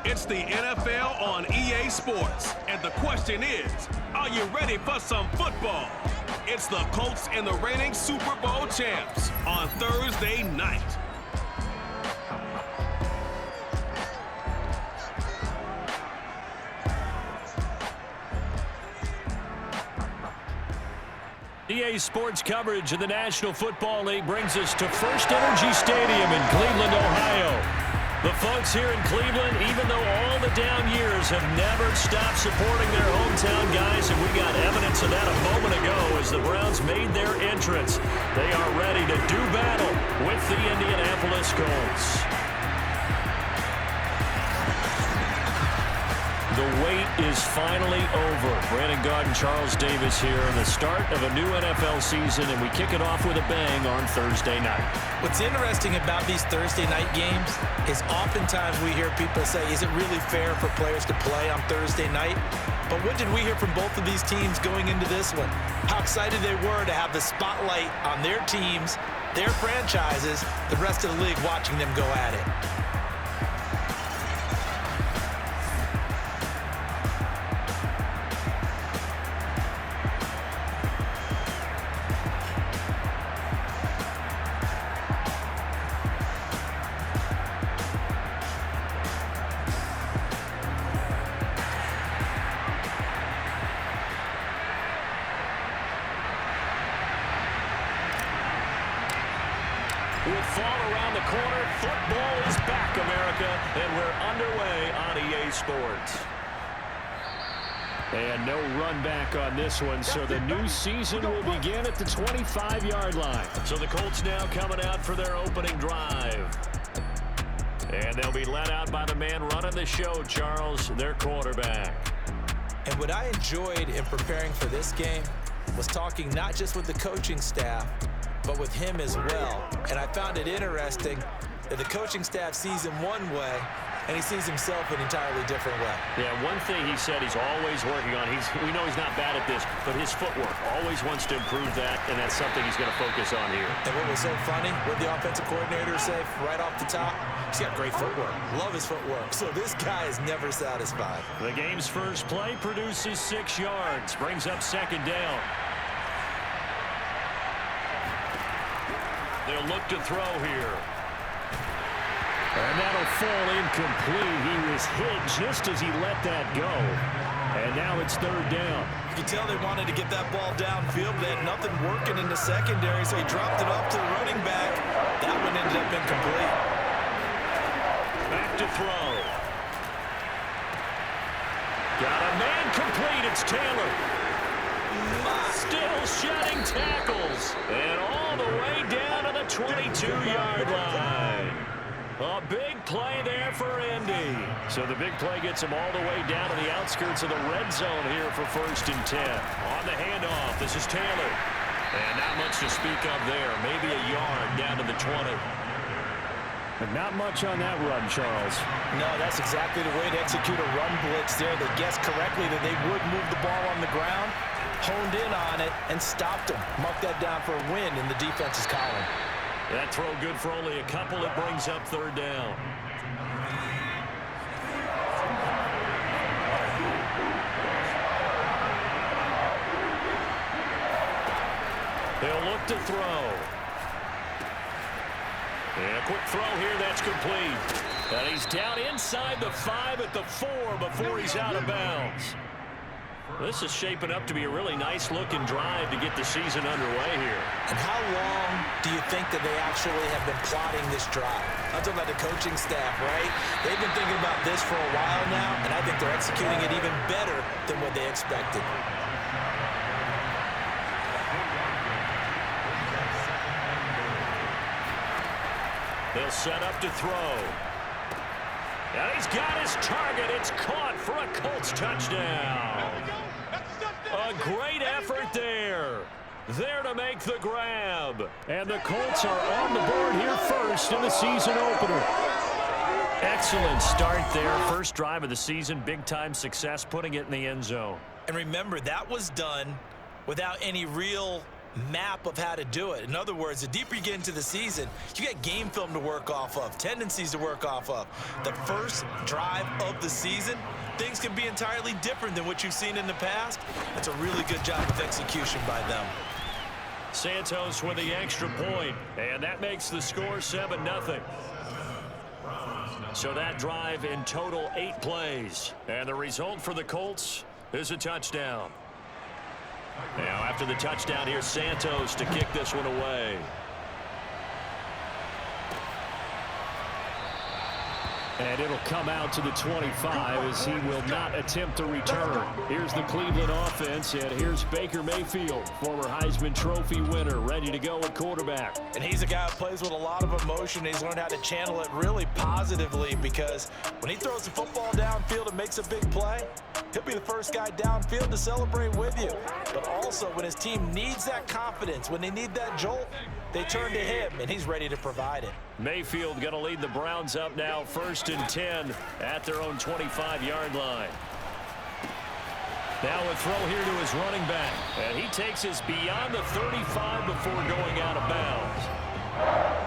It's the NFL on EA Sports. And the question is, are you ready for some football? It's the Colts and the reigning Super Bowl champs on Thursday night. EA Sports coverage of the National Football League brings us to First Energy Stadium in Cleveland, Ohio. The folks here in Cleveland, even though all the down years, have never stopped supporting their hometown guys, and we got evidence of that a moment ago as the Browns made their entrance. They are ready to do battle with the Indianapolis Colts. The wait is finally over. Brandon Gaudin, Charles Davis here in the start of a new NFL season, and we kick it off with a bang on Thursday night. What's interesting about these Thursday night games is oftentimes we hear people say, is it really fair for players to play on Thursday night? But what did we hear from both of these teams going into this one? How excited they were to have the spotlight on their teams, their franchises, the rest of the league watching them go at it. With fall around the corner, football is back, America, and we're underway on EA Sports. And no run back on this one, so the new season will begin at the 25-yard line. So the Colts now coming out for their opening drive. And they'll be led out by the man running the show, Charles, their quarterback. And what I enjoyed in preparing for this game was talking not just with the coaching staff, but with him as well. And I found it interesting that the coaching staff sees him one way, and he sees himself an entirely different way. Yeah, one thing he said he's always working on, we know he's not bad at this, but his footwork, always wants to improve that, and that's something he's going to focus on here. And what was so funny, what the offensive coordinator say right off the top, he's got great footwork. Love his footwork. So this guy is never satisfied. The game's first play produces 6 yards, brings up second down. They'll look to throw here. And that'll fall incomplete. He was hit just as he let that go. And now it's third down. You can tell they wanted to get that ball downfield. They had nothing working in the secondary, so he dropped it off to the running back. That one ended up incomplete. Back to throw. Got a man complete. It's Taylor. Still shedding tackles. And all the way down to the 22-yard line. A big play there for Indy. So the big play gets him all the way down to the outskirts of the red zone here for 1st and 10. On the handoff, this is Taylor. And not much to speak of there. Maybe a yard down to the 20. But not much on that run, Charles. No, that's exactly the way to execute a run blitz there. They guessed correctly that they would move the ball on the ground, honed in on it, and stopped them. Mark that down for a win in the defense's column. That throw good for only a couple. It brings up third down. They'll look to throw. And a quick throw here, that's complete. And he's down inside the 5 at the 4 before he's out of bounds. This is shaping up to be a really nice-looking drive to get the season underway here. And how long do you think that they actually have been plotting this drive? I'm talking about the coaching staff, right? They've been thinking about this for a while now, and I think they're executing it even better than what they expected. They'll set up to throw. And he's got his target. It's caught for a Colts touchdown. A great effort there. There to make the grab. And the Colts are on the board here first in the season opener. Excellent start there. First drive of the season. Big-time success putting it in the end zone. And remember, that was done without any real map of how to do it. In other words, the deeper you get into the season, you got game film to work off of, tendencies to work off of. The first drive of the season, things can be entirely different than what you've seen in the past. That's a really good job of execution by them. Santos with the extra point, and that makes the score 7-0. So that drive in total 8 plays, and the result for the Colts is a touchdown. Now after the touchdown, here's Santos to kick this one away. And it'll come out to the 25 as he will not attempt to return. Here's the Cleveland offense, and here's Baker Mayfield, former Heisman Trophy winner, ready to go at quarterback. And he's a guy who plays with a lot of emotion. He's learned how to channel it really positively, because when he throws the football downfield and makes a big play, he'll be the first guy downfield to celebrate with you. But also, when his team needs that confidence, when they need that jolt, they turn to him, and he's ready to provide it. Mayfield going to lead the Browns up now, 1st and 10 at their own 25-yard line. Now a throw here to his running back, and he takes us beyond the 35 before going out of bounds.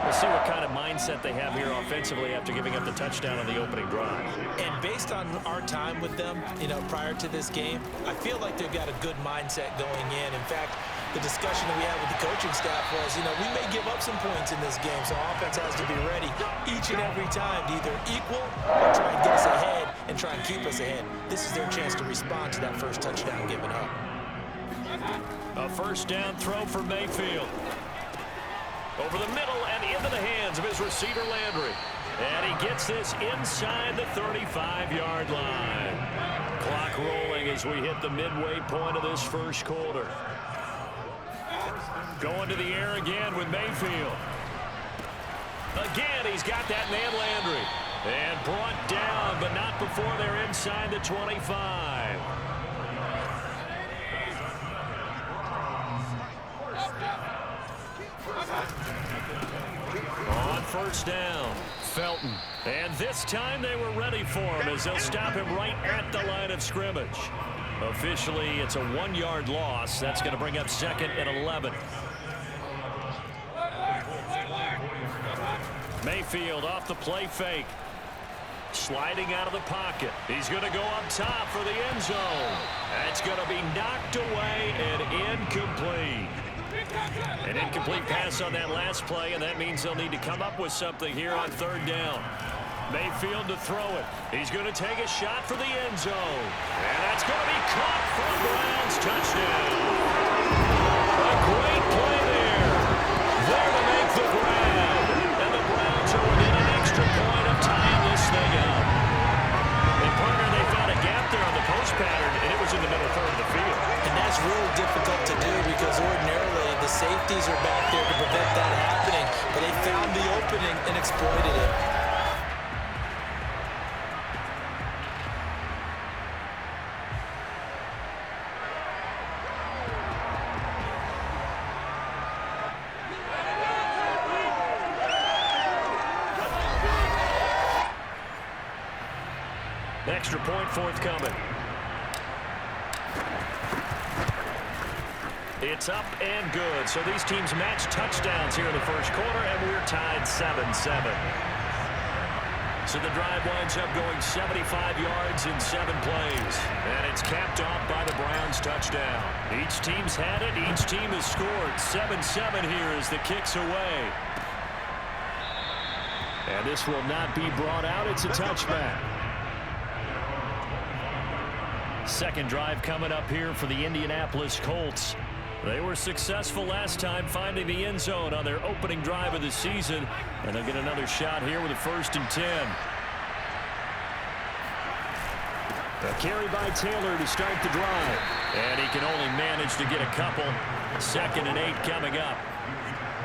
We'll see what kind of mindset they have here offensively after giving up the touchdown on the opening drive. And based on our time with them, prior to this game, I feel like they've got a good mindset going in. In fact, the discussion that we had with the coaching staff was, we may give up some points in this game, so offense has to be ready each and every time to either equal or try and get us ahead and try and keep us ahead. This is their chance to respond to that first touchdown given up. A first down throw for Mayfield. Over the middle and into the hands of his receiver, Landry. And he gets this inside the 35-yard line. Clock rolling as we hit the midway point of this first quarter. Going to the air again with Mayfield. Again, he's got that man Landry. And brought down, but not before they're inside the 25. On first down, Felton. And this time they were ready for him as they'll stop him right at the line of scrimmage. Officially, it's a 1-yard loss. That's going to bring up 2nd and 11. Mayfield off the play fake. Sliding out of the pocket. He's going to go up top for the end zone. That's going to be knocked away and incomplete. An incomplete pass on that last play, and that means they'll need to come up with something here on 3rd down. Mayfield to throw it. He's going to take a shot for the end zone. And that's going to be caught for the Browns. Touchdown. A great play there. There to make the grab. And the Browns are within an extra point of tying this thing up. And partner, they found a gap there on the post pattern, and it was in the middle third of the field. And that's really difficult to do because ordinarily the safeties are back there to prevent that happening. But they found the opening and exploited it. Extra point forthcoming. It's up and good. So these teams match touchdowns here in the first quarter, and we're tied 7-7. So the drive winds up going 75 yards in 7 plays. And it's capped off by the Browns touchdown. Each team's had it. Each team has scored. 7-7 here as the kick's away. And this will not be brought out. It's a touchback. Second drive coming up here for the Indianapolis Colts. They were successful last time finding the end zone on their opening drive of the season, and they'll get another shot here with a 1st and 10. A carry by Taylor to start the drive, and he can only manage to get a couple. 2nd and 8 coming up.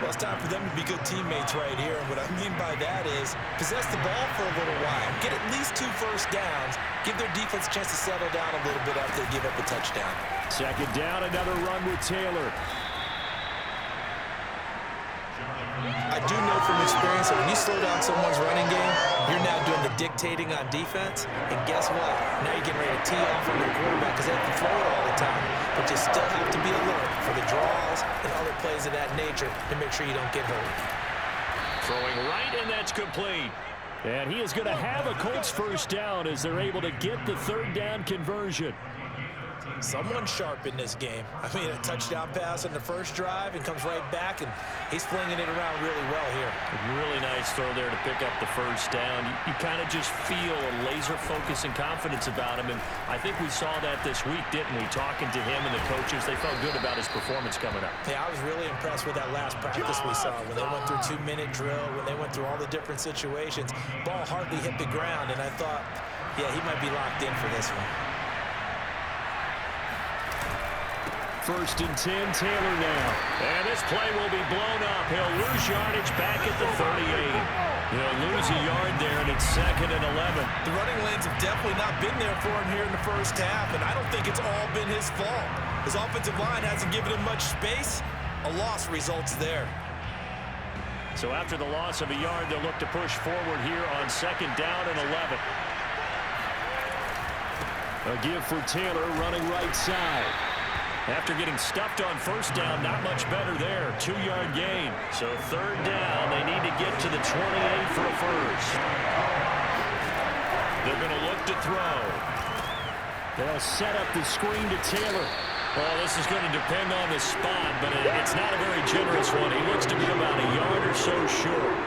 Well, it's time for them to be good teammates right here. And what I mean by that is possess the ball for a little while. Get at least 2 first downs. Give their defense a chance to settle down a little bit after they give up a touchdown. 2nd down, another run with Taylor. I do know from experience that when you slow down someone's running game, you're now doing the dictating on defense. And guess what? Now you're getting ready to tee off on your quarterback because they have to throw it all the time. but you still have to be alert for the draws and other plays of that nature to make sure you don't get hurt. Throwing right, and that's complete. And he is going to have a Colts first down as they're able to get the third down conversion. Someone sharp in this game. I mean, a touchdown pass on the first drive and comes right back, and he's flinging it around really well here. A really nice throw there to pick up the first down. You kind of just feel a laser focus and confidence about him, and I think we saw that this week, didn't we? Talking to him and the coaches, they felt good about his performance coming up. Yeah, I was really impressed with that last practice we saw when they went through 2-minute drill, when they went through all the different situations. Ball hardly hit the ground, and I thought, yeah, he might be locked in for this one. First and 10, Taylor now. And this play will be blown up. He'll lose yardage back at the 38. He'll lose a yard there, and it's 2nd and 11. The running lanes have definitely not been there for him here in the first half, and I don't think it's all been his fault. His offensive line hasn't given him much space. A loss results there. So after the loss of a yard, they'll look to push forward here on 2nd down and 11. A give for Taylor running right side. After getting stuffed on first down, not much better there. 2-yard gain. So 3rd down, they need to get to the 28 for a first. They're going to look to throw. They'll set up the screen to Taylor. Well, this is going to depend on the spot, but it's not a very generous one. He looks to be about a yard or so short.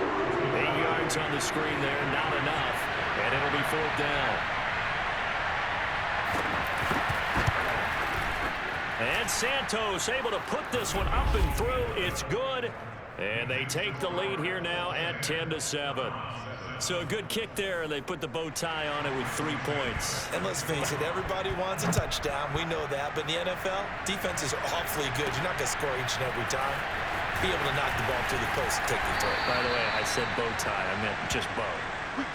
8 yards on the screen there, not enough. And it'll be 4th down. And Santos able to put this one up and through. It's good. And they take the lead here now at 10-7. So a good kick there, and they put the bow tie on it with 3 points. And let's face it, everybody wants a touchdown. We know that. But in the NFL, defenses are awfully good. You're not going to score each and every time. Be able to knock the ball through the post and take the throw. By the way, I said bow tie. I meant just bow.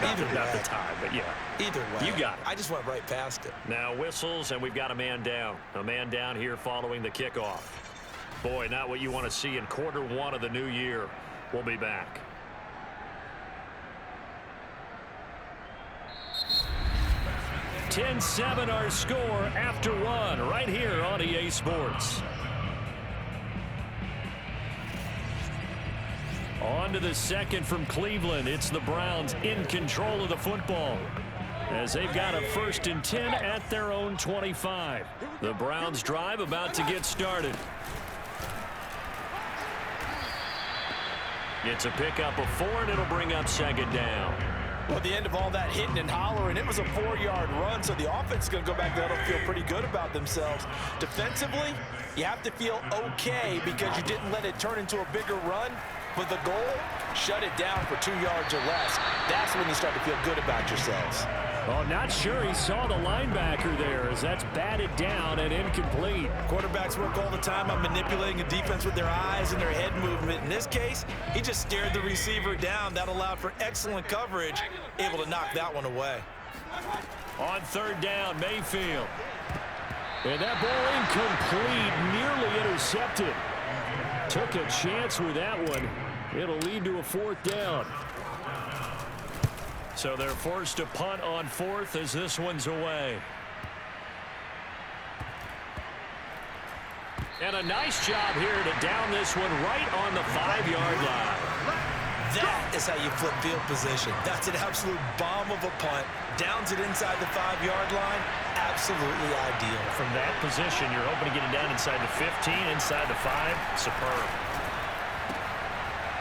Not the tie, but yeah. Either way. You got it. I just went right past it. Now whistles, and we've got a man down. A man down here following the kickoff. Boy, not what you want to see in Q1 of the new year. We'll be back. (10-7) our score after one right here on EA Sports. On to the second from Cleveland. It's the Browns in control of the football as they've got a 1st and 10 at their own 25. The Browns drive about to get started. It's a pickup of 4, and it'll bring up 2nd down. Well, at the end of all that hitting and hollering, it was a 4-yard run, so the offense is going to go back there and feel pretty good about themselves. Defensively, you have to feel okay because you didn't let it turn into a bigger run. But the goal, shut it down for 2 yards or less. That's when you start to feel good about yourselves. Oh, not sure he saw the linebacker there as that's batted down and incomplete. Quarterbacks work all the time on manipulating a defense with their eyes and their head movement. In this case, he just stared the receiver down. That allowed for excellent coverage, able to knock that one away. On 3rd down, Mayfield. And that ball incomplete, nearly intercepted. Took a chance with that one. It'll lead to a 4th down. So they're forced to punt on 4th as this one's away. And a nice job here to down this one right on the 5-yard line. That is how you flip field position. That's an absolute bomb of a punt. Downs it inside the 5-yard line. Absolutely ideal. From that position, you're hoping to get it down inside the 15, inside the 5. Superb.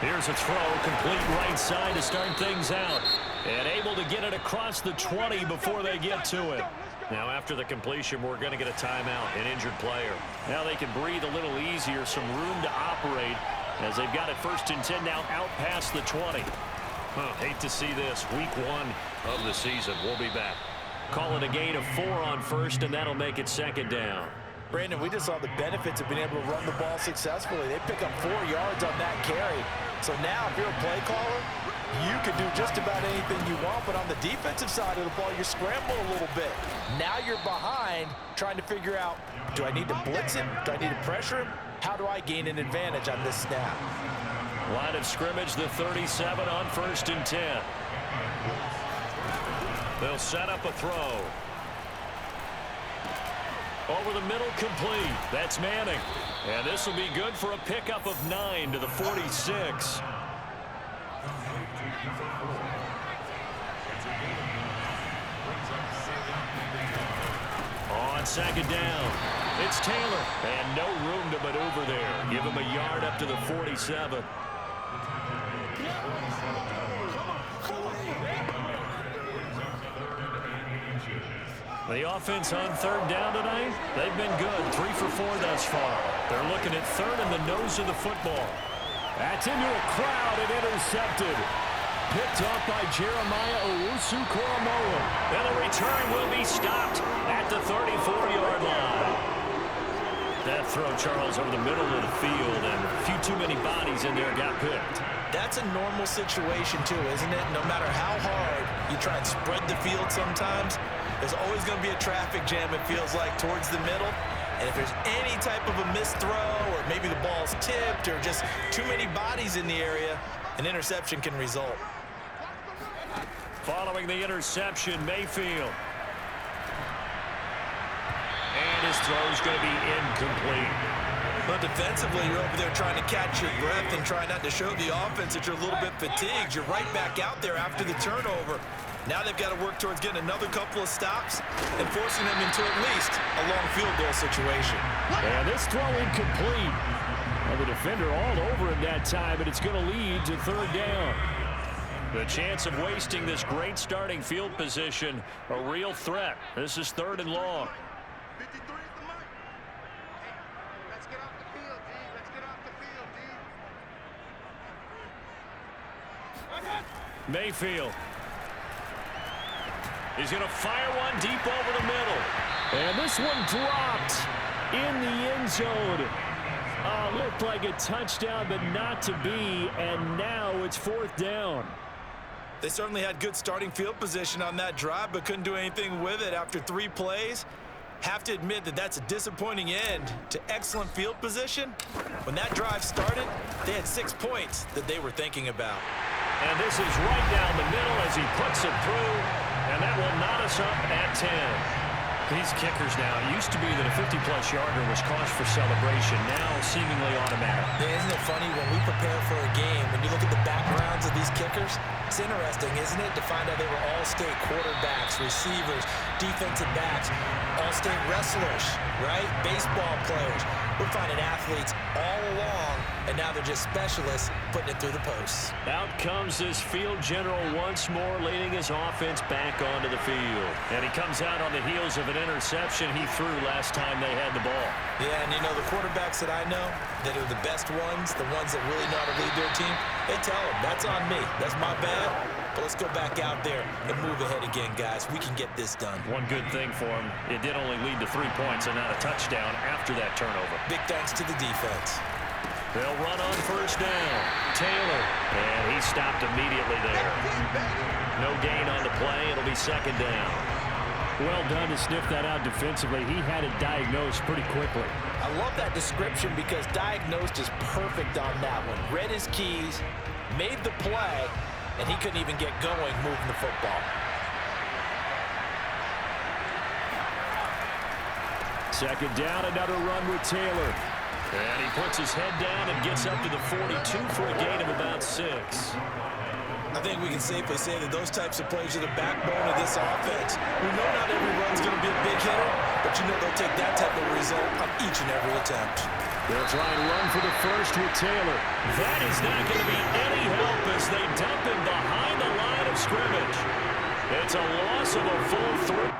Here's a throw, complete right side to start things out. And able to get it across the 20 before they get to it. Now after the completion, we're going to get a timeout, an injured player. Now they can breathe a little easier, some room to operate as they've got it 1st and 10 now out past the 20. Hate to see this. Week 1 of the season. We'll be back. Call it a gain of 4 on 1st, and that'll make it 2nd down. Brandon, we just saw the benefits of being able to run the ball successfully. They pick up 4 yards on that carry. So now if you're a play caller, you can do just about anything you want, but on the defensive side of the ball, you scramble a little bit. Now you're behind trying to figure out, do I need to blitz him? Do I need to pressure him? How do I gain an advantage on this snap? Line of scrimmage, the 37 on 1st and 10. They'll set up a throw. Over the middle, complete. That's Manning. And this will be good for a pickup of 9 to the 46. On second down, it's Taylor. And no room to maneuver there. Give him a yard up to the 47. The offense on third down tonight, they've been good. 3 for 4 thus far. They're looking at third in the nose of the football. That's into a crowd and intercepted. Picked off by Jeremiah Owusu-Koramoah. And the return will be stopped at the 34-yard line. That throw, Charles, over the middle of the field, and a few too many bodies in there got picked. That's a normal situation, too, isn't it? No matter how hard you try and spread the field sometimes, there's always going to be a traffic jam, it feels like, towards the middle. And if there's any type of a missed throw, or maybe the ball's tipped, or just too many bodies in the area, an interception can result. Following the interception, Mayfield. And his throw's going to be incomplete. But defensively, you're over there trying to catch your breath and try not to show the offense that you're a little bit fatigued. You're right back out there after the turnover. Now they've got to work towards getting another couple of stops and forcing them into at least a long field goal situation. And this throw incomplete. Well, the defender all over him that time, but it's going to lead to third down. The chance of wasting this great starting field position, a real threat. This is third and long. Mayfield. He's going to fire one deep over the middle. And this one dropped in the end zone. Looked like a touchdown, but not to be. And now it's fourth down. They certainly had good starting field position on that drive, but couldn't do anything with it after 3 plays. Have to admit that that's a disappointing end to excellent field position. When that drive started, they had 6 points that they were thinking about. And this is right down the middle as he puts it through, and that will knot us up at 10. These kickers now, it used to be that a 50-plus yarder was cause for celebration, now seemingly automatic. Yeah, isn't it funny when we prepare for a game, when you look at the backgrounds of these kickers, it's interesting, isn't it, to find out they were all-state quarterbacks, receivers, defensive backs, all-state wrestlers, right? Baseball players. We're finding athletes all along, and now they're just specialists putting it through the posts. Out comes this field general once more, leading his offense back onto the field. And he comes out on the heels of an interception he threw last time they had the ball. Yeah, and you know, the quarterbacks that I know that are the best ones, the ones that really know how to lead their team, they tell them, that's on me. That's my bad. But let's go back out there and move ahead again, guys. We can get this done. One good thing for him, it did only lead to 3 points and not a touchdown after that turnover. Big thanks to the defense. They'll run on first down. Taylor, and he stopped immediately there. No gain on the play. It'll be second down. Well done to sniff that out defensively. He had it diagnosed pretty quickly. I love that description because diagnosed is perfect on that one. Read his keys, made the play, and he couldn't even get going moving the football. Second down, another run with Taylor. And he puts his head down and gets up to the 42 for a gain of about 6. I think we can safely say that those types of plays are the backbone of this offense. We know not every run's going to be a big hitter, but you know they'll take that type of result on each and every attempt. They'll try and run for the first with Taylor. That is not going to be any help as they dump him behind the line of scrimmage. It's a loss of a full 3.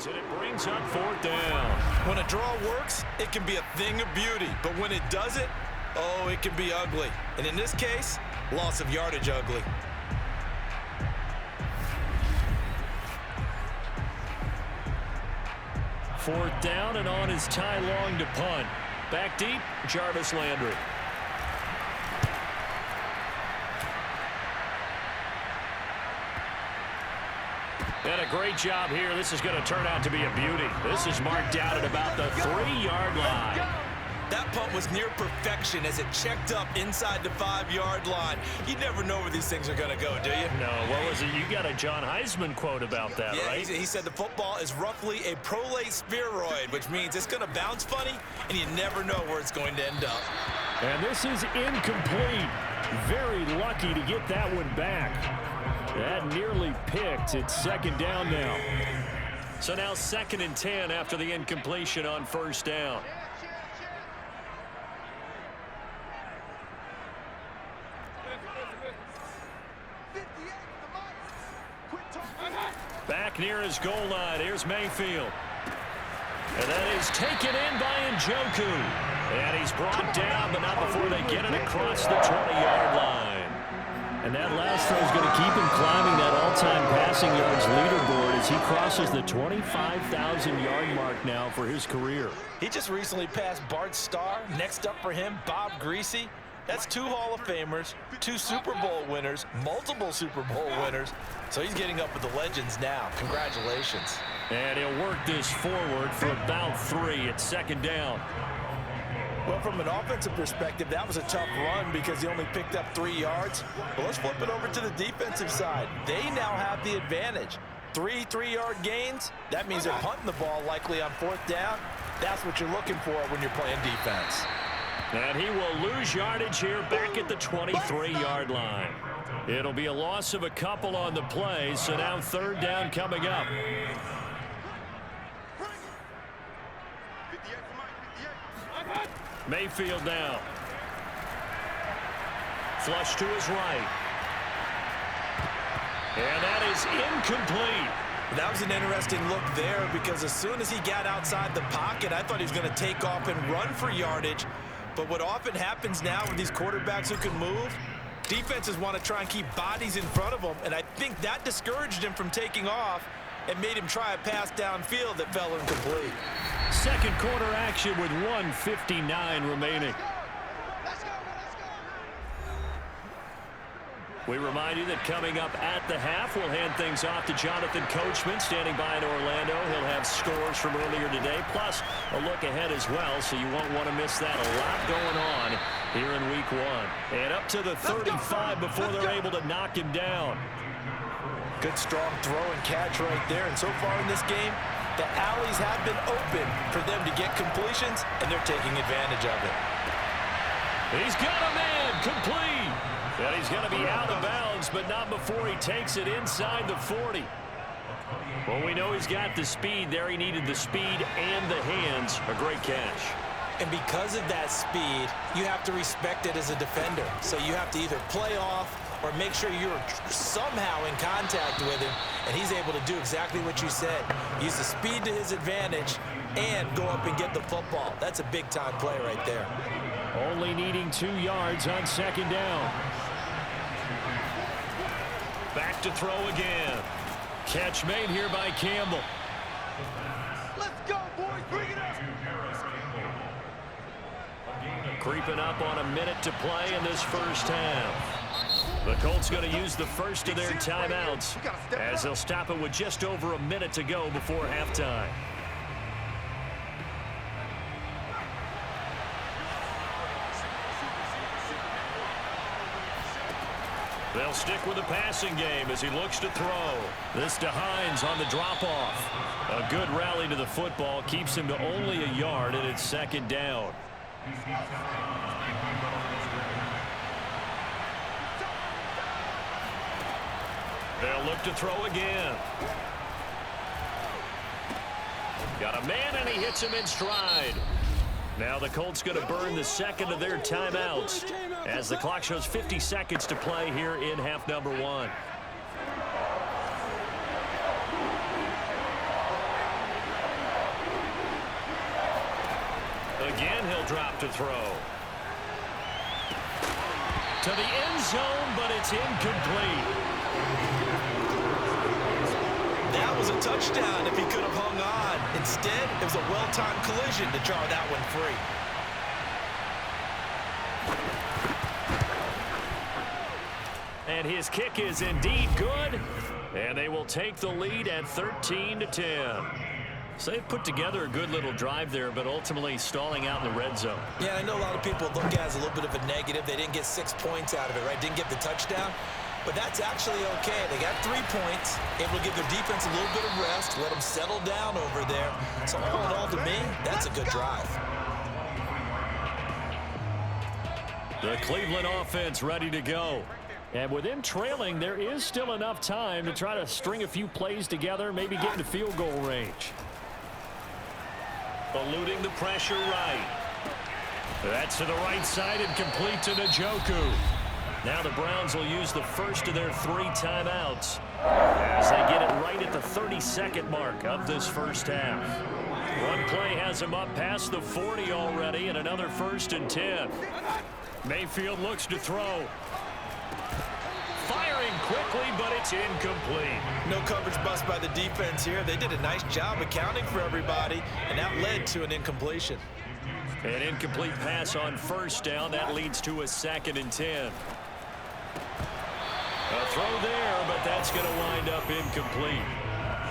yards, and it brings up 4th down. When a draw works, it can be a thing of beauty. But when it doesn't, oh, it can be ugly. And in this case, loss of yardage ugly. Fourth down, and on is Ty Long to punt. Back deep, Jarvis Landry. And a great job here. This is going to turn out to be a beauty. This is marked out at about the 3-yard line. That punt was near perfection as it checked up inside the 5-yard line. You never know where these things are going to go, do you? No, what was it? You got a John Heisman quote about that, yeah, right? He said the football is roughly a prolate spheroid, which means it's going to bounce funny, and you never know where it's going to end up. And this is incomplete. Very lucky to get that one back. That nearly picked. It's 2nd down now. So now 2nd and 10 after the incompletion on 1st down. Back near his goal line. Here's Mayfield. And that is taken in by Njoku. And he's brought down, but not before they get it across the 20-yard line. And that last throw is going to keep him climbing that all-time passing yards leaderboard as he crosses the 25,000-yard mark now for his career. He just recently passed Bart Starr. Next up for him, Bob Greasy. That's 2 Hall of Famers, 2 Super Bowl winners, multiple Super Bowl winners. So he's getting up with the legends now. Congratulations. And he'll work this forward for about 3 at 2nd down. Well, from an offensive perspective, that was a tough run because he only picked up 3 yards. But let's flip it over to the defensive side. They now have the advantage. 3 3-yard gains. That means they're punting the ball likely on 4th down. That's what you're looking for when you're playing defense. And he will lose yardage here back at the 23-yard line. It'll be a loss of a couple on the play, so now 3rd down coming up. Mayfield now. Flush to his right. And that is incomplete. That was an interesting look there because as soon as he got outside the pocket, I thought he was going to take off and run for yardage. But what often happens now with these quarterbacks who can move, defenses want to try and keep bodies in front of them, and I think that discouraged him from taking off and made him try a pass downfield that fell incomplete. 2nd quarter action with 1:59 remaining. We remind you that coming up at the half, we'll hand things off to Jonathan Coachman standing by in Orlando. He'll have scores from earlier today, plus a look ahead as well, so you won't want to miss that. A lot going on here in Week 1. And up to the 35 before they're able to knock him down. Good strong throw and catch right there. And so far in this game, the alleys have been open for them to get completions, and they're taking advantage of it. He's got a man complete. And he's going to be out of bounds, but not before he takes it inside the 40. Well, we know he's got the speed there. He needed the speed and the hands. A great catch. And because of that speed, you have to respect it as a defender. So you have to either play off or make sure you're somehow in contact with him, and he's able to do exactly what you said. Use the speed to his advantage and go up and get the football. That's a big-time play right there. Only needing 2 yards on 2nd down. Back to throw again. Catch made here by Campbell. Let's go, boys. Bring it up. Creeping up on a minute to play in this first half. The Colts going to use the first of their timeouts as they'll stop it with just over a minute to go before halftime. They'll stick with the passing game as he looks to throw. This to Hines on the drop-off. A good rally to the football keeps him to only a yard, and it's 2nd down. They'll look to throw again. Got a man, and he hits him in stride. Now the Colts going to burn the 2nd of their timeouts as the clock shows 50 seconds to play here in half number 1. Again, he'll drop to throw. To the end zone, but it's incomplete. That was a touchdown if he could have hung on. Instead, it was a well-timed collision to draw that one free. And his kick is indeed good. And they will take the lead at 13-10. So they've put together a good little drive there, but ultimately stalling out in the red zone. Yeah, I know a lot of people look at it as a little bit of a negative. They didn't get 6 points out of it, right? Didn't get the touchdown. But that's actually okay. They got 3 points, able to give their defense a little bit of rest, let them settle down over there. So all in all, to me, that's a good drive. The Cleveland offense ready to go. And with them trailing, there is still enough time to try to string a few plays together, maybe get into field goal range. Eluding the pressure right. That's to the right side and complete to Njoku. Now the Browns will use the first of their 3 timeouts as they get it right at the 32nd mark of this first half. One play has them up past the 40 already, and another 1st and 10. Mayfield looks to throw. Firing quickly, but it's incomplete. No coverage bust by the defense here. They did a nice job accounting for everybody, and that led to an incompletion. An incomplete pass on 1st down. That leads to a 2nd and 10. A throw there, but that's going to wind up incomplete.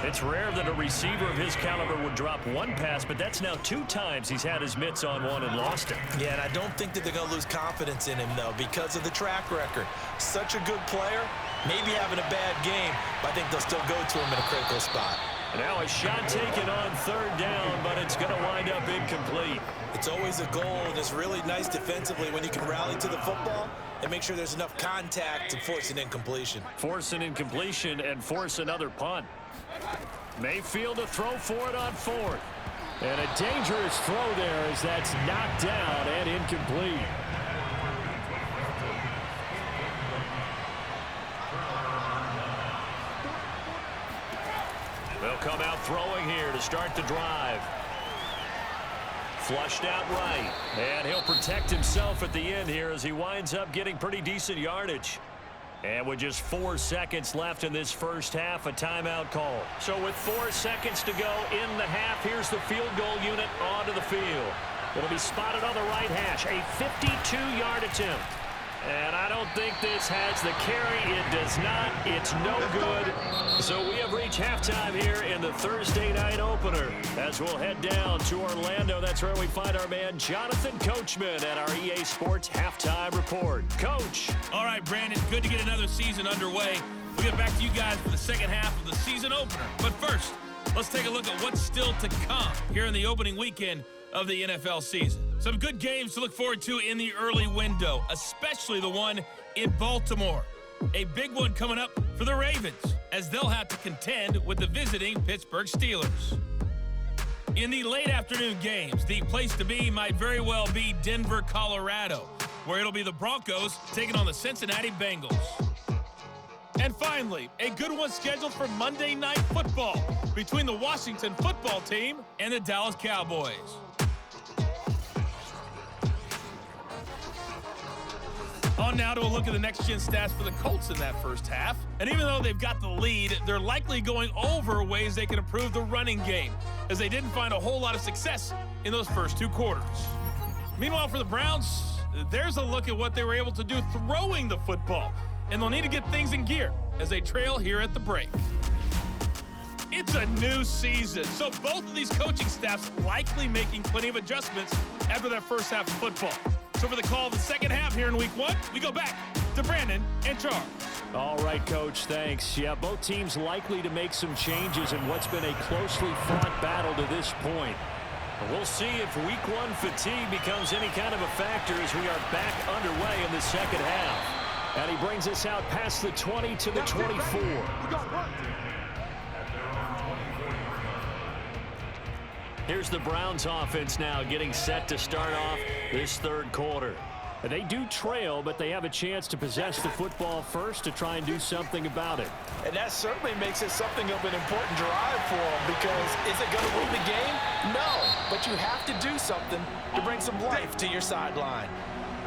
It's rare that a receiver of his caliber would drop 1 pass, but that's now 2 times he's had his mitts on one and lost it. Yeah, and I don't think that they're going to lose confidence in him, though, because of the track record. Such a good player, maybe having a bad game, but I think they'll still go to him in a critical spot. And now a shot taken on 3rd down, but it's going to wind up incomplete. It's always a goal, and it's really nice defensively when you can rally to the football and make sure there's enough contact to force an incompletion. Force an incompletion and force another punt. Mayfield to throw for it on 4th. And a dangerous throw there as that's knocked down and incomplete. They'll come out throwing here to start the drive. Flushed out right. And he'll protect himself at the end here as he winds up getting pretty decent yardage. And with just 4 seconds left in this first half, a timeout call. So with 4 seconds to go in the half, here's the field goal unit onto the field. It'll be spotted on the right hash, a 52-yard attempt. And I don't think this has the carry. It does not. It's no good. So we have reached halftime here in the Thursday night opener. As we'll head down to Orlando, that's where we find our man Jonathan Coachman at our EA Sports Halftime Report. Coach. All right, Brandon, good to get another season underway. We'll get back to you guys for the second half of the season opener. But first, let's take a look at what's still to come here in the opening weekend of the NFL season. Some good games to look forward to in the early window, especially the one in Baltimore. A big one coming up for the Ravens, as they'll have to contend with the visiting Pittsburgh Steelers. In the late afternoon games, the place to be might very well be Denver, Colorado, where it'll be the Broncos taking on the Cincinnati Bengals. And finally, a good one scheduled for Monday Night Football between the Washington football team and the Dallas Cowboys. On now to a look at the next-gen stats for the Colts in that first half. And even though they've got the lead, they're likely going over ways they can improve the running game, as they didn't find a whole lot of success in those first 2 quarters. Meanwhile, for the Browns, there's a look at what they were able to do throwing the football, and they'll need to get things in gear as they trail here at the break. It's a new season, so both of these coaching staffs likely making plenty of adjustments after that first half of football. So for the call of the second half here in week 1, we go back to Brandon and Charles. All right, Coach, thanks. Yeah, both teams likely to make some changes in what's been a closely fought battle to this point. We'll see if week 1 fatigue becomes any kind of a factor as we are back underway in the second half. And he brings us out past the 20 to the 24. Here's the Browns offense now getting set to start off this third quarter. They do trail, but they have a chance to possess the football first to try and do something about it. And that certainly makes it something of an important drive for them, because is it going to win the game? No, but you have to do something to bring some life to your sideline.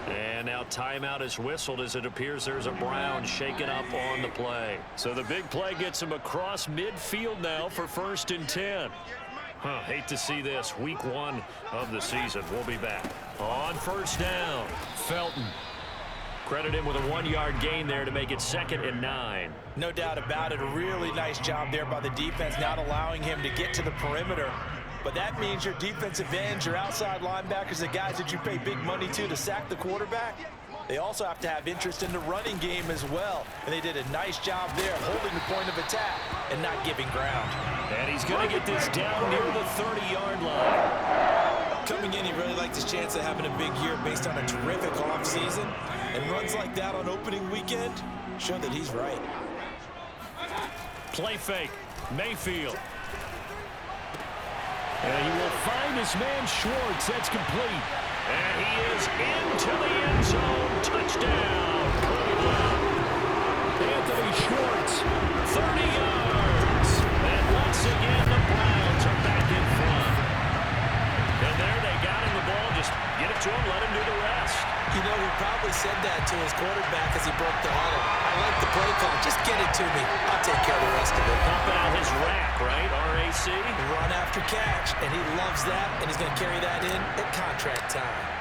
And now timeout is whistled as it appears there's a Brown shaken up on the play. So the big play gets him across midfield now for 1st and 10. Hate to see this. Week 1 of the season. We'll be back. On 1st down, Felton. Credit him with a 1-yard gain there to make it 2nd and 9. No doubt about it. A really nice job there by the defense, not allowing him to get to the perimeter. But that means your defensive ends, your outside linebackers, the guys that you pay big money to sack the quarterback, they also have to have interest in the running game as well. And they did a nice job there holding the point of attack and not giving ground. And he's going to get this down near the 30-yard line. Coming in, he really liked his chance of having a big year based on a terrific offseason. And runs like that on opening weekend show that he's right. Play fake. Mayfield. And he will find his man Schwartz. That's complete. And he is into the end zone. Touchdown, Cleveland. Anthony Schwartz, 30 yards. And once again, the Browns are back in front. And there they got him the ball. Just get it to him, let him do the rest. You know, he probably said that to his quarterback as he broke the huddle. I like the play call. Just get it to me. I'll take care of the rest of it. Pumping out his rack, right? RAC. Run after catch, and he loves that, and he's going to carry that in at contract time.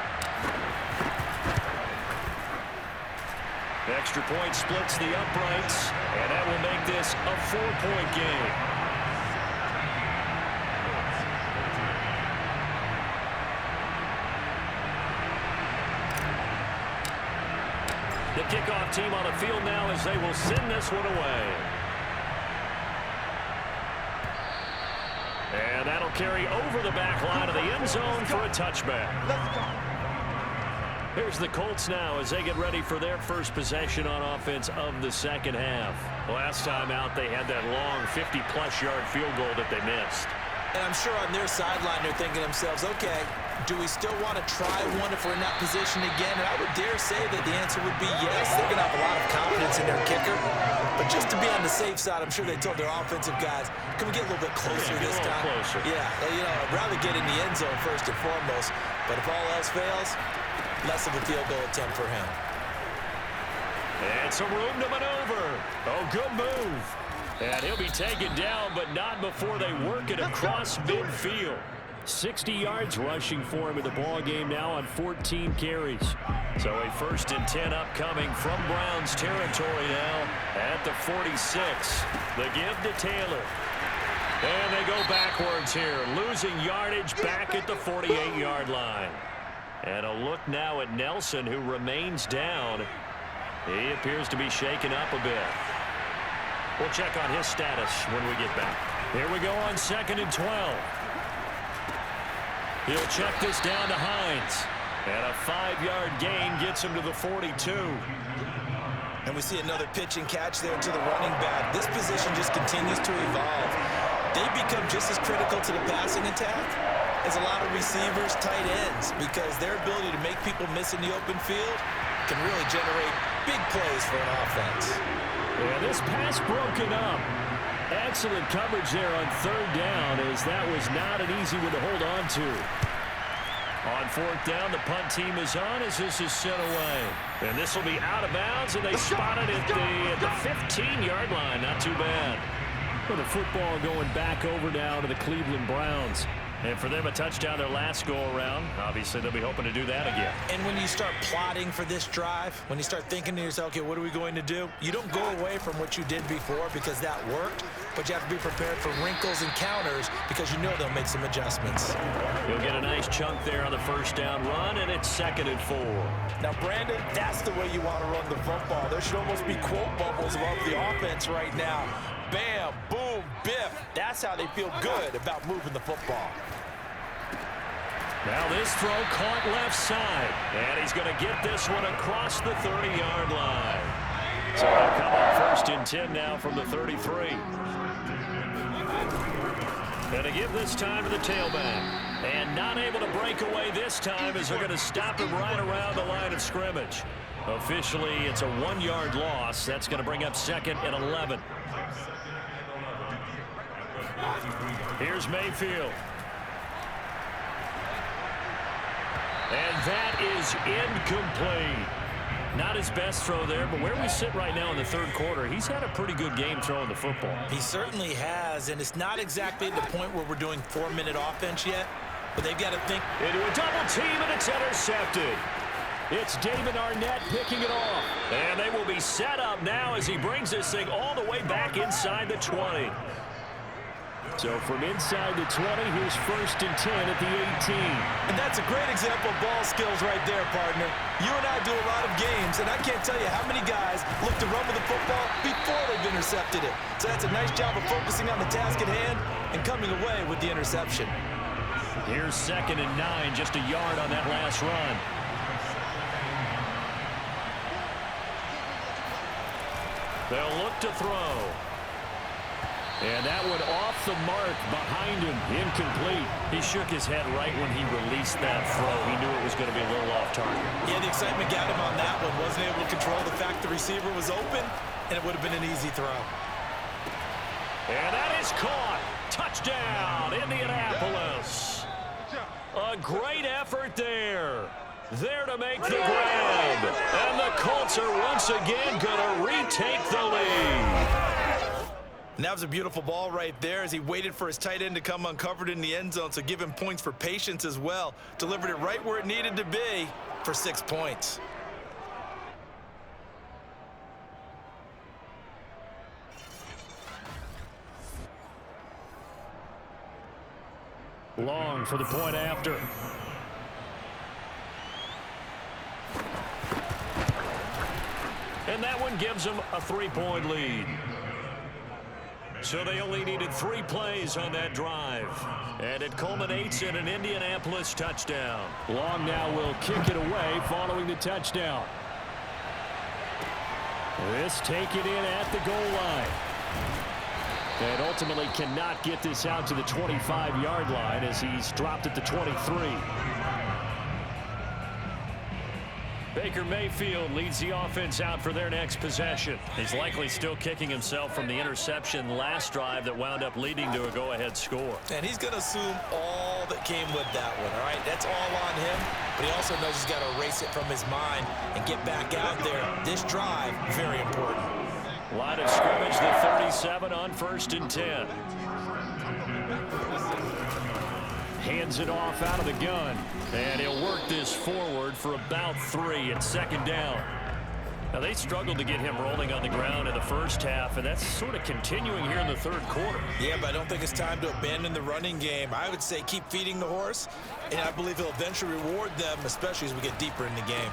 extra point splits the uprights, and that will make this a 4-point game. The kickoff team on the field now as they will send this one away. And that'll carry over the back line of the end zone for a touchback. Here's the Colts now as they get ready for their first possession on offense of the second half. Last time out, they had that long 50-plus yard field goal that they missed. And I'm sure on their sideline they're thinking to themselves, okay, do we still want to try one if we're in that position again? And I would dare say that the answer would be yes. They're going to have a lot of confidence in their kicker. But just to be on the safe side, I'm sure they told their offensive guys, can we get a little bit closer this time? Closer. Yeah, you know, I'd rather get in the end zone first and foremost. But if all else fails, less of a field goal attempt for him. And some room to maneuver. Oh, good move. And he'll be taken down, but not before they work it across midfield. 60 yards rushing for him in the ball game now on 14 carries. So a 1st and 10 upcoming from Browns territory now at the 46. The give to Taylor. And they go backwards here, losing yardage back at the 48-yard line. And a look now at Nelson, who remains down. He appears to be shaken up a bit. We'll check on his status when we get back. Here we go on 2nd and 12. He'll check this down to Hines. And a 5-yard gain gets him to the 42. And we see another pitch and catch there to the running back. This position just continues to evolve. They become just as critical to the passing attack as a lot of receivers, tight ends, because their ability to make people miss in the open field can really generate big plays for an offense. Yeah, this pass broken up. Excellent coverage there on 3rd down, as that was not an easy one to hold on to. On 4th down, the punt team is on as this is sent away. And this will be out of bounds, and they spot it at the 15-yard line. Not too bad. Well, the football going back over now to the Cleveland Browns. And for them, a touchdown their last go-around. Obviously, they'll be hoping to do that again. And when you start plotting for this drive, when you start thinking to yourself, okay, what are we going to do? You don't go away from what you did before because that worked, but you have to be prepared for wrinkles and counters because you know they'll make some adjustments. You'll get a nice chunk there on the 1st down run, and it's 2nd and 4. Now, Brandon, that's the way you want to run the football. There should almost be quote bubbles above the offense right now. Bam, boom, biff. That's how they feel good about moving the football. Now this throw caught left side. And he's going to get this one across the 30-yard line. So they'll come up 1st and 10 now from the 33. And to give this time to the tailback. And not able to break away this time as they're going to stop him right around the line of scrimmage. Officially, it's a 1-yard loss. That's going to bring up 2nd and 11. Here's Mayfield. And that is incomplete. Not his best throw there, but where we sit right now in the third quarter, he's had a pretty good game throwing the football. He certainly has, and it's not exactly at the point where we're doing 4-minute offense yet, but they've got to think. Into a double team, and it's intercepted. It's David Arnett picking it off. And they will be set up now as he brings this thing all the way back inside the 20. So from inside the 20, here's 1st and 10 at the 18. And that's a great example of ball skills right there, partner. You and I do a lot of games, and I can't tell you how many guys look to run with the football before they've intercepted it. So that's a nice job of focusing on the task at hand and coming away with the interception. Here's 2nd and 9, just a yard on that last run. They'll look to throw. And that one off the mark behind him, incomplete. He shook his head right when he released that throw. He knew it was going to be a little off target. Yeah, the excitement got him on that one. Wasn't able to control the fact the receiver was open, and it would have been an easy throw. And that is caught. Touchdown, Indianapolis. A great effort there. There to make the grab. And the Colts are once again going to retake the lead. And that was a beautiful ball right there as he waited for his tight end to come uncovered in the end zone, so give him points for patience as well. Delivered it right where it needed to be for 6 points. Long for the point after. And that one gives them a 3-point lead. So they only needed 3 plays on that drive. And it culminates in an Indianapolis touchdown. Long now will kick it away following the touchdown. This taken in at the goal line. And ultimately cannot get this out to the 25-yard line as he's dropped at the 23. Baker Mayfield leads the offense out for their next possession. He's likely still kicking himself from the interception last drive that wound up leading to a go-ahead score. And he's going to assume all that came with that one, all right? That's all on him, but he also knows he's got to erase it from his mind and get back out there. This drive, very important. Line of scrimmage, the 37 on 1st and 10. Hands it off out of the gun. And he'll work this forward for about 3 at 2nd down. Now, they struggled to get him rolling on the ground in the first half, and that's sort of continuing here in the third quarter. Yeah, but I don't think it's time to abandon the running game. I would say keep feeding the horse, and I believe he'll eventually reward them, especially as we get deeper in the game.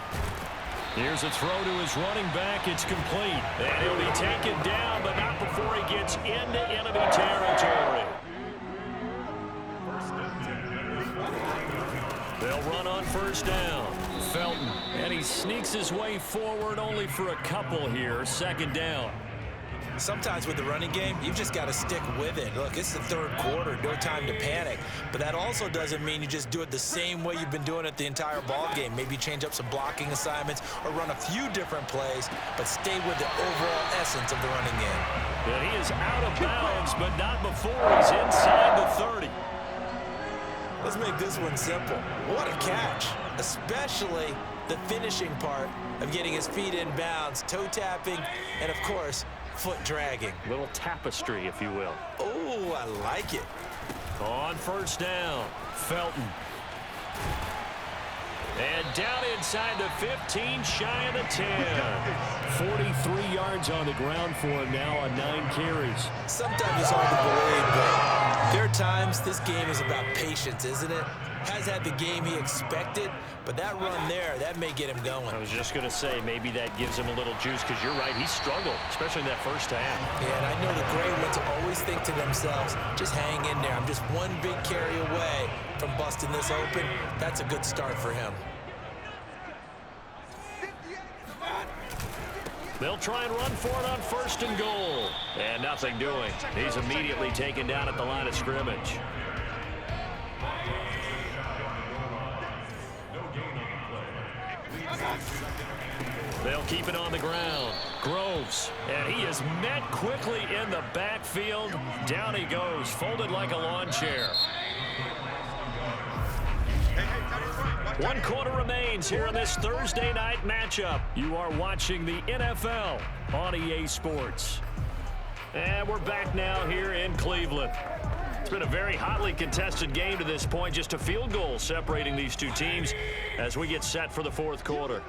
Here's a throw to his running back. It's complete. And he'll be taken down, but not before he gets into enemy territory. They'll run on 1st down. Felton, and he sneaks his way forward only for a couple here. 2nd down. Sometimes with the running game, you've just got to stick with it. Look, it's the third quarter, no time to panic. But that also doesn't mean you just do it the same way you've been doing it the entire ball game. Maybe change up some blocking assignments or run a few different plays, but stay with the overall essence of the running game. And he is out of bounds, but not before he's inside the 30. Let's make this one simple. What a catch, especially the finishing part of getting his feet in bounds, toe tapping, and of course, foot dragging. Little tapestry, if you will. Oh, I like it. On 1st down, Felton. And down inside the 15, shy of the 10. 43 yards on the ground for him now on 9 carries. Sometimes it's hard to believe, but there are times this game is about patience, isn't it? Has had the game he expected, but that run there, that may get him going. I was just going to say, maybe that gives him a little juice, because you're right, he struggled, especially in that first half. Yeah, and I know the gray ones always think to themselves, just hang in there. I'm just one big carry away from busting this open. That's a good start for him. They'll try and run for it on 1st and goal. And nothing doing. He's immediately taken down at the line of scrimmage. keep it on the ground. Groves, and he is met quickly in the backfield. Down he goes, folded like a lawn chair. 1 quarter remains here in this Thursday night matchup. You are watching the NFL on EA Sports. And we're back now here in Cleveland. It's been a very hotly contested game to this point. Just a field goal separating these two teams as we get set for the fourth quarter.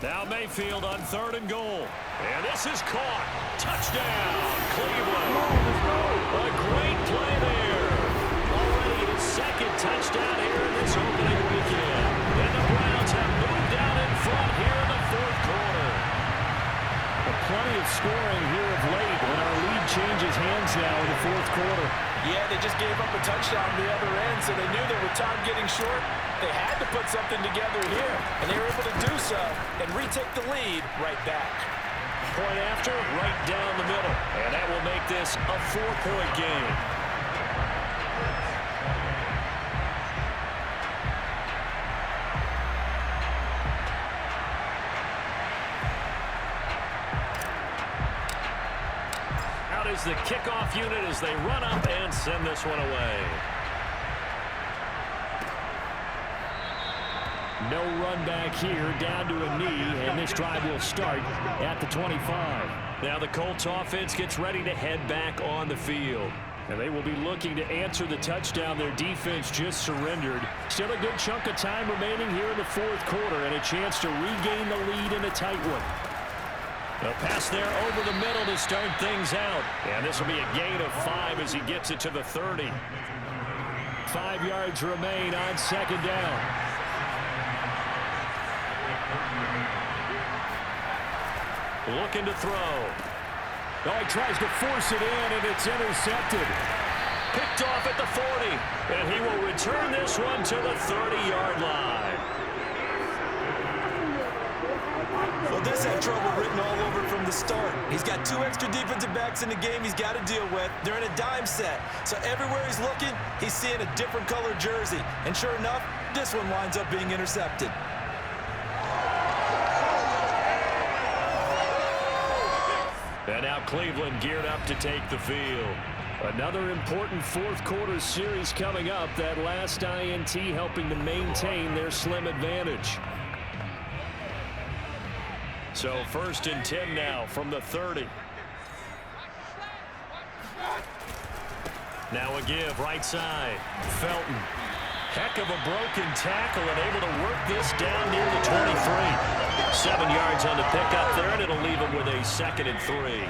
Now Mayfield on 3rd and goal. And this is caught. Touchdown, Cleveland. A great play there. Already his 2nd touchdown here in this opening weekend. And the Browns have moved down in front here in the fourth quarter. Plenty of scoring here of late when our lead changes hands now in the fourth quarter. Yeah, they just gave up a touchdown on the other end, so they knew that with time getting short, they had to put something together here, and they were able to do so and retake the lead right back. Point after, right down the middle, and that will make this a 4-point game. Is the kickoff unit as they run up and send this one away. No run back here, down to a knee, and this drive will start at the 25. Now the Colts offense gets ready to head back on the field. And they will be looking to answer the touchdown their defense just surrendered. Still a good chunk of time remaining here in the fourth quarter and a chance to regain the lead in a tight one. A pass there over the middle to start things out. And this will be a gain of 5 as he gets it to the 30. 5 yards remain on 2nd down. Looking to throw. Oh, he tries to force it in, and it's intercepted. Picked off at the 40. And he will return this one to the 30-yard line. Well, this had trouble written all over it from the start. He's got 2 extra defensive backs in the game he's got to deal with. They're in a dime set. So everywhere he's looking, he's seeing a different color jersey. And sure enough, this one winds up being intercepted. And now Cleveland geared up to take the field. Another important fourth quarter series coming up. That last INT helping to maintain their slim advantage. So 1st and 10 now from the 30. Now a give, right side. Felton. Heck of a broken tackle and able to work this down near the 23. 7 yards on the pickup there, and it'll leave him with a 2nd and 3.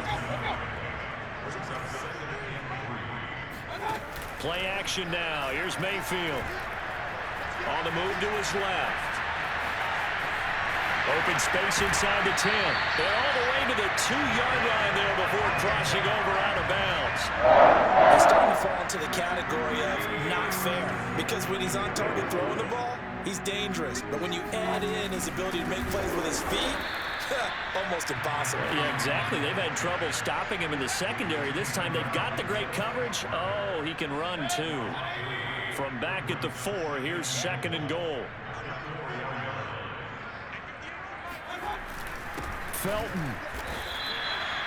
Play action now. Here's Mayfield. On the move to his left. Open space inside the 10. And all the way to the 2-yard line there before crossing over out of bounds. He's starting to fall into the category of not fair. Because when he's on target throwing the ball, he's dangerous. But when you add in his ability to make plays with his feet, almost impossible. Yeah, exactly. They've had trouble stopping him in the secondary. This time they've got the great coverage. Oh, he can run too. From back at the 4, here's 2nd and goal. Felton.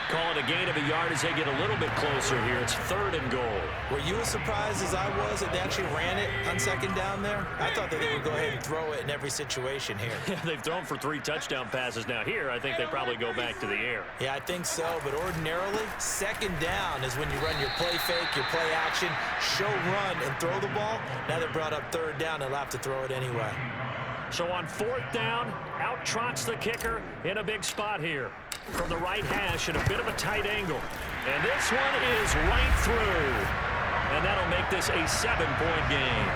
Call it a gain of a yard as they get a little bit closer here. It's 3rd and goal. Were you as surprised as I was that they actually ran it on 2nd down there? I thought that they would go ahead and throw it in every situation here. Yeah, they've thrown for 3 touchdown passes now. Here, I think they probably go back to the air. Yeah, I think so. But ordinarily, 2nd down is when you run your play fake, your play action, show run, and throw the ball. Now they're brought up 3rd down. They'll have to throw it anyway. So on 4th down, out trots the kicker in a big spot here. From the right hash at a bit of a tight angle. And this one is right through. And that'll make this a 7-point game.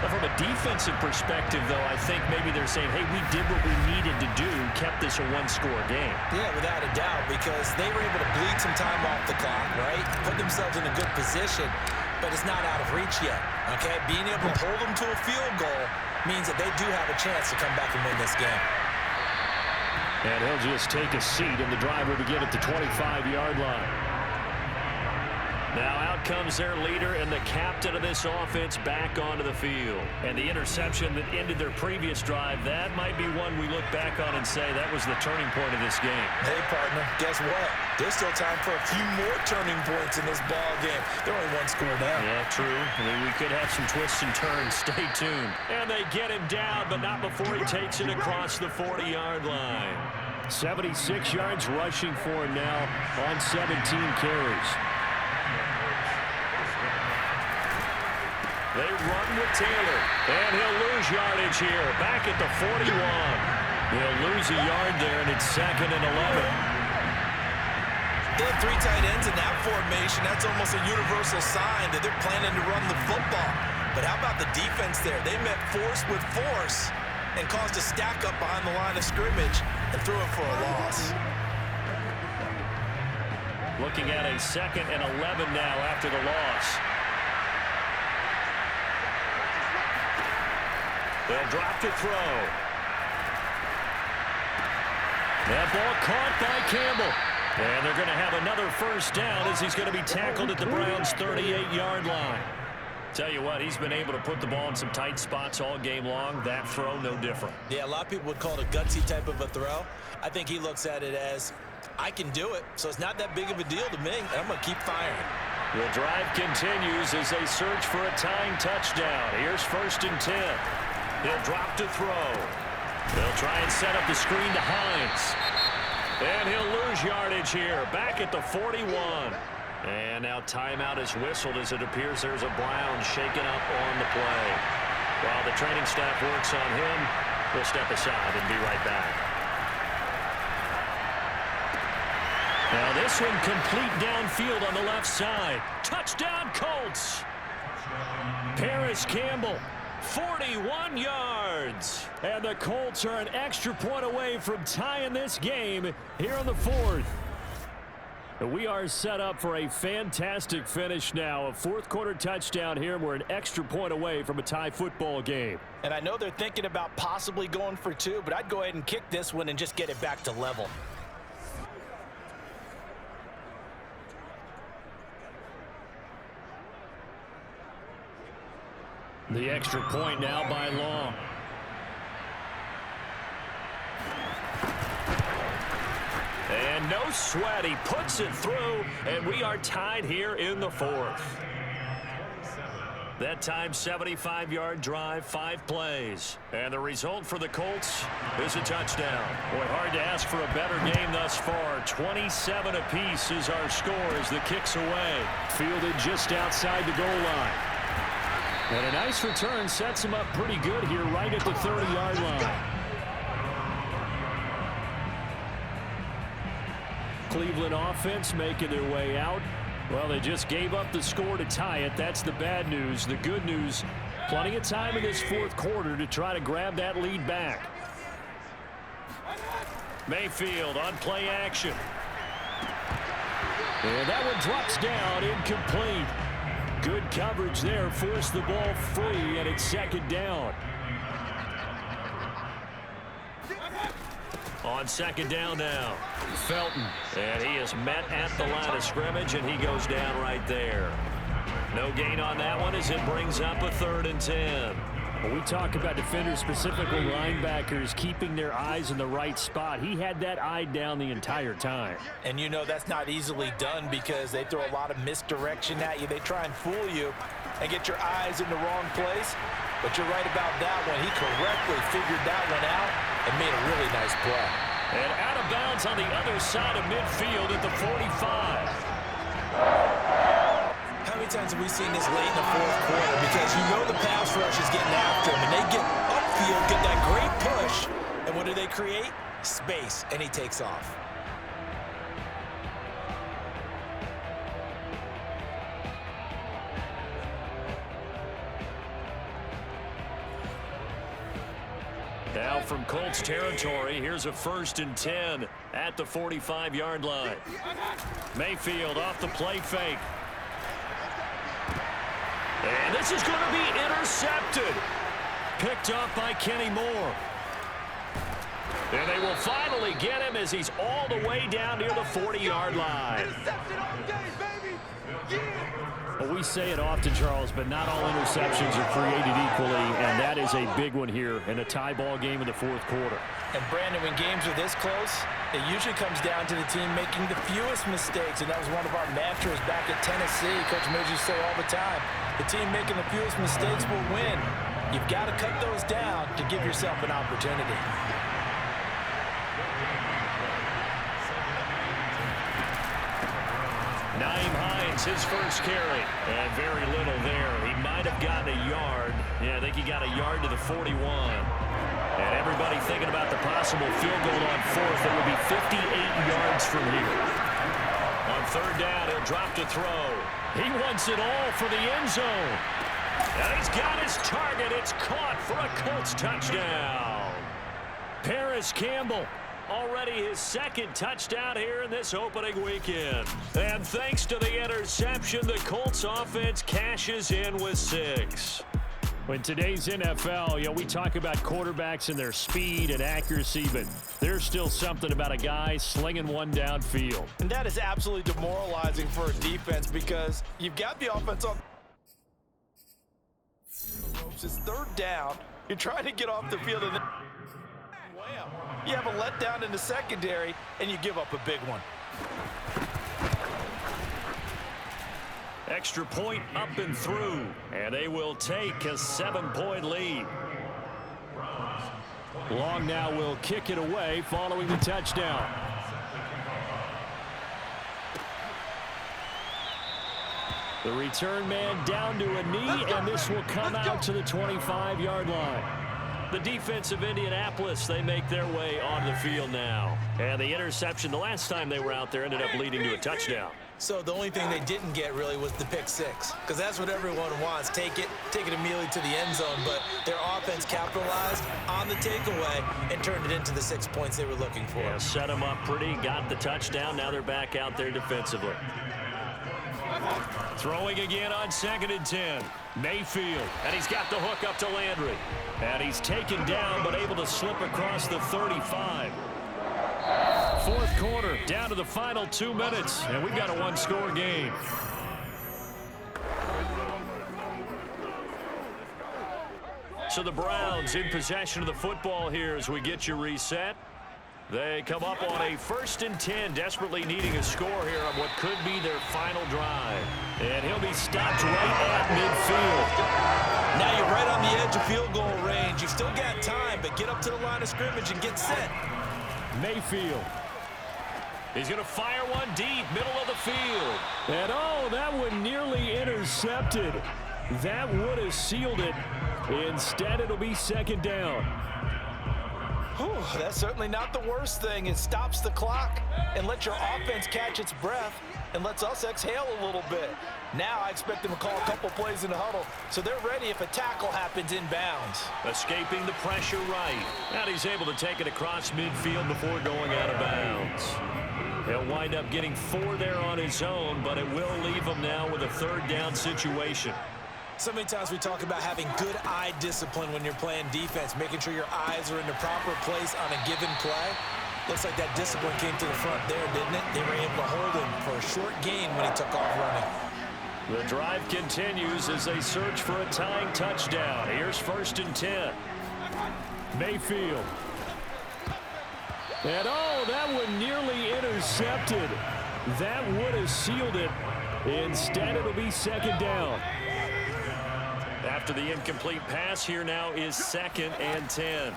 Now from a defensive perspective, though, I think maybe they're saying, hey, we did what we needed to do, kept this a 1-score game. Yeah, without a doubt, because they were able to bleed some time off the clock, right? Put themselves in a good position, but it's not out of reach yet, okay? Being able to hold them to a field goal means that they do have a chance to come back and win this game. And he'll just take a seat, and the drive will begin at the 25-yard line. Now out comes their leader and the captain of this offense back onto the field. And the interception that ended their previous drive, that might be one we look back on and say that was the turning point of this game. Hey, partner, guess what? There's still time for a few more turning points in this ball game. They're only one score down. Yeah, true. I mean, we could have some twists and turns. Stay tuned. And they get him down, but not before he takes it across the 40-yard line. 76 yards rushing for him now on 17 carries. They run with Taylor, and he'll lose yardage here, back at the 41. He'll lose a yard there, and it's 2nd and 11. They have 3 tight ends in that formation. That's almost a universal sign that they're planning to run the football. But how about the defense there? They met force with force and caused a stack up behind the line of scrimmage and threw it for a loss. Looking at a 2nd and 11 now after the loss. They'll drop to throw. That ball caught by Campbell. And they're going to have another first down as he's going to be tackled at the Browns' 38-yard line. Tell you what, he's been able to put the ball in some tight spots all game long. That throw, no different. Yeah, a lot of people would call it a gutsy type of a throw. I think he looks at it as, I can do it, so it's not that big of a deal to me. I'm going to keep firing. The drive continues as they search for a tying touchdown. Here's 1st and 10. He'll drop to throw. They'll try and set up the screen to Hines. And he'll lose yardage here, back at the 41. And now timeout is whistled as it appears there's a Brown shaken up on the play. While the training staff works on him, we'll step aside and be right back. Now this one complete downfield on the left side. Touchdown Colts! Paris Campbell, 41 yards. And the Colts are an extra point away from tying this game here in the 4th. We are set up for a fantastic finish now. A 4th quarter touchdown here. We're an extra point away from a tie football game. And I know they're thinking about possibly going for 2, but I'd go ahead and kick this one and just get it back to level. The extra point now by Long. And no sweat. He puts it through, and we are tied here in the 4th. That time, 75-yard drive, 5 plays. And the result for the Colts is a touchdown. Boy, hard to ask for a better game thus far. 27 apiece is our score as the kick's away. Fielded just outside the goal line. And a nice return sets him up pretty good here right at the 30-yard line. Cleveland offense making their way out. Well, they just gave up the score to tie it. That's the bad news. The good news, plenty of time in this 4th quarter to try to grab that lead back. Mayfield on play action. And that one drops down, incomplete. Good coverage there, forced the ball free, and it's 2nd down. On 2nd down now, Felton. And he is met at the line of scrimmage, and he goes down right there. No gain on that one as it brings up a 3rd and 10. When we talk about defenders, specifically linebackers, keeping their eyes in the right spot, he had that eye down the entire time. And you know that's not easily done because they throw a lot of misdirection at you. They try and fool you and get your eyes in the wrong place. But you're right about that one. He correctly figured that one out and made a really nice play. And out of bounds on the other side of midfield at the 45. How many times have we seen this late in the 4th quarter? Because you know the pass rush is getting after him, and they get upfield, get that great push, and what do they create? Space, and he takes off. Now from Colts territory, here's a 1st and 10 at the 45-yard line. Mayfield off the play fake. And this is going to be intercepted. Picked off by Kenny Moore. And they will finally get him as he's all the way down near the 40-yard line. Interception all day, baby. Yeah. Well, we say it often, Charles, but not all interceptions are created equally, and that is a big one here in a tie ball game in the fourth quarter. And, Brandon, when games are this close, it usually comes down to the team making the fewest mistakes, and that was one of our mantras back at Tennessee. Coach Midge used to say all the time, the team making the fewest mistakes will win. You've got to cut those down to give yourself an opportunity. Naeem Hines, his first carry. And very little there. He might have gotten a yard. Yeah, I think he got a yard to the 41. And everybody thinking about the possible field goal on fourth. It will be 58 yards from here. On third down, he'll drop to throw. He wants it all for the end zone. And he's got his target. It's caught for a Colts touchdown. Paris Campbell. Already his second touchdown here in this opening weekend. And thanks to the interception, the Colts offense cashes in with 6. In today's NFL, we talk about quarterbacks and their speed and accuracy, but there's still something about a guy slinging one downfield. And that is absolutely demoralizing for a defense because you've got the offense on. It's third down. You're trying to get off the field and then wham. You have a letdown in the secondary, and you give up a big one. Extra point up and through, and they will take a 7-point lead. Long now will kick it away following the touchdown. The return man down to a knee, and this will come out to the 25-yard line. The defense of Indianapolis, they make their way on the field now. And the interception the last time they were out there ended up leading to a touchdown. So the only thing they didn't get really was the pick six, because that's what everyone wants. Take it immediately to the end zone, but their offense capitalized on the takeaway and turned it into the 6 points they were looking for. Yeah, set them up pretty, got the touchdown. Now they're back out there defensively. Throwing again on 2nd and 10. Mayfield, and he's got the hook up to Landry. And he's taken down, but able to slip across the 35. Fourth quarter, down to the final 2 minutes, and we've got a one-score game. So the Browns in possession of the football here as we get you reset. They come up on a 1st and 10, desperately needing a score here on what could be their final drive. And he'll be stopped right at midfield. Now you're right on the edge of field goal range. You've still got time, but get up to the line of scrimmage and get set. Mayfield. He's going to fire one deep, middle of the field. And oh, that one nearly intercepted. That would have sealed it. Instead, it'll be 2nd down. Whew, that's certainly not the worst thing. It stops the clock and lets your offense catch its breath and lets us exhale a little bit. Now I expect them to call a couple plays in the huddle, so they're ready if a tackle happens inbounds. Escaping the pressure right. And he's able to take it across midfield before going out of bounds. He'll wind up getting 4 there on his own, but it will leave him now with a 3rd down situation. So many times we talk about having good eye discipline when you're playing defense, making sure your eyes are in the proper place on a given play. Looks like that discipline came to the front there, didn't it? They were able to hold him for a short gain when he took off running. The drive continues as they search for a tying touchdown. Here's 1st and 10. Mayfield. And oh, that one nearly intercepted. That would have sealed it. Instead, it'll be 2nd down. After the incomplete pass, here now is 2nd and 10.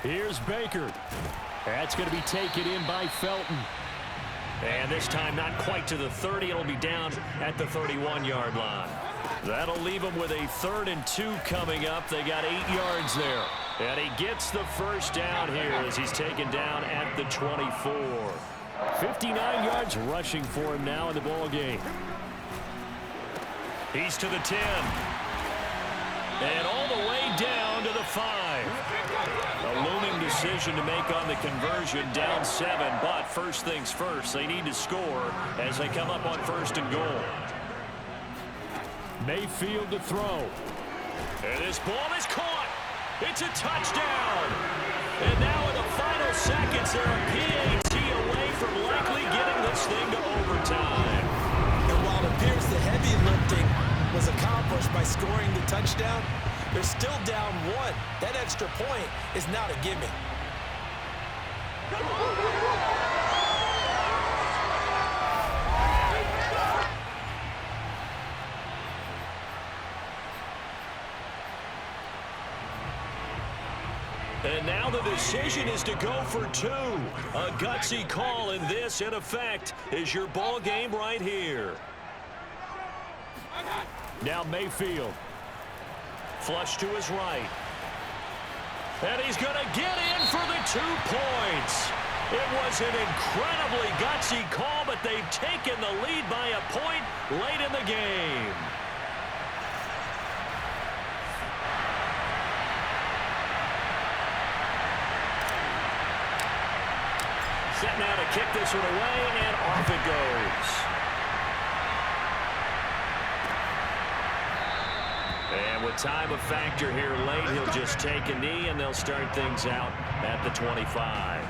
Here's Baker. That's going to be taken in by Felton. And this time not quite to the 30. It'll be down at the 31-yard line. That'll leave them with a 3rd and 2 coming up. They got 8 yards there. And he gets the 1st down here as he's taken down at the 24. 59 yards rushing for him now in the ball game. He's to the 10. And all the way down to the 5. A looming decision to make on the conversion, down 7. But first things first, they need to score as they come up on 1st and goal. Mayfield to throw. And this ball is caught. It's a touchdown. And now in the final seconds. They're a PAT away from likely getting this thing to overtime. And while it appears the heavy lifting was accomplished by scoring the touchdown, they're still down 1. That extra point is not a gimme. And now the decision is to go for 2. A gutsy call, and this, in effect, is your ball game right here. Now Mayfield. Flush to his right. And he's going to get in for the 2 points. It was an incredibly gutsy call, but they've taken the lead by a point late in the game. Set now to kick this one away, and off it goes. And with time a factor here late, he'll just take a knee, and they'll start things out at the 25.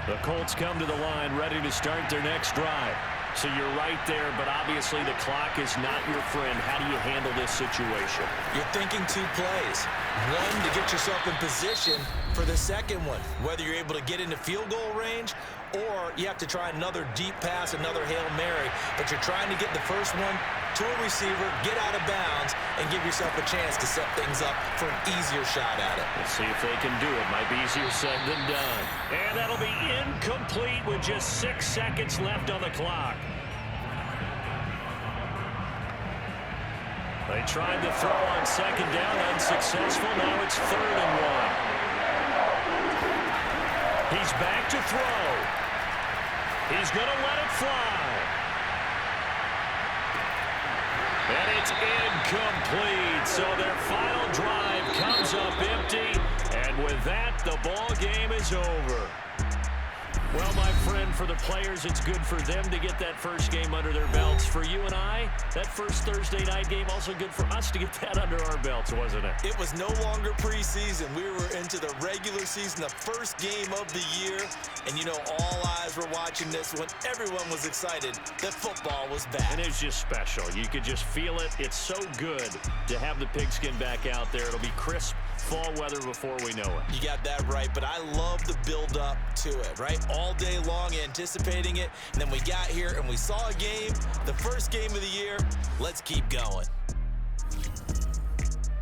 The Colts come to the line ready to start their next drive. So you're right there, but obviously the clock is not your friend. How do you handle this situation? You're thinking 2 plays. One, to get yourself in position for the second one, whether you're able to get into field goal range or you have to try another deep pass, another Hail Mary, but you're trying to get the first one to a receiver, get out of bounds, and give yourself a chance to set things up for an easier shot at it. Let's see if they can do it. Might be easier said than done. And that'll be incomplete with just 6 seconds left on the clock. They tried to throw on second down, unsuccessful. Now it's 3rd and 1. He's back to throw. He's going to let it fly. And it's incomplete. So their final drive comes up empty. And with that, the ball game is over. Well, my friend, for the players, it's good for them to get that first game under their belts. For you and I, that first Thursday night game, also good for us to get that under our belts, wasn't it? It was no longer preseason. We were into the regular season, the first game of the year. And, you know, all eyes were watching this when everyone was excited that football was back. And it's just special. You could just feel it. It's so good to have the pigskin back out there. It'll be crisp fall weather before we know it. You got that right, but I love the build-up to it, right? All day long anticipating it, and then we got here and we saw a game, the first game of the year. Let's keep going.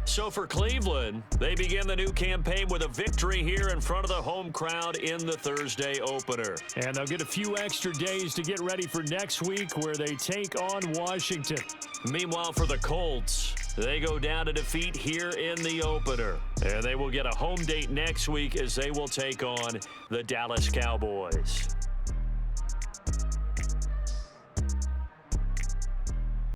So for Cleveland, they begin the new campaign with a victory here in front of the home crowd in the Thursday opener. And they'll get a few extra days to get ready for next week where they take on Washington. Meanwhile, for the Colts, they go down to defeat here in the opener. And they will get a home date next week as they will take on the Dallas Cowboys.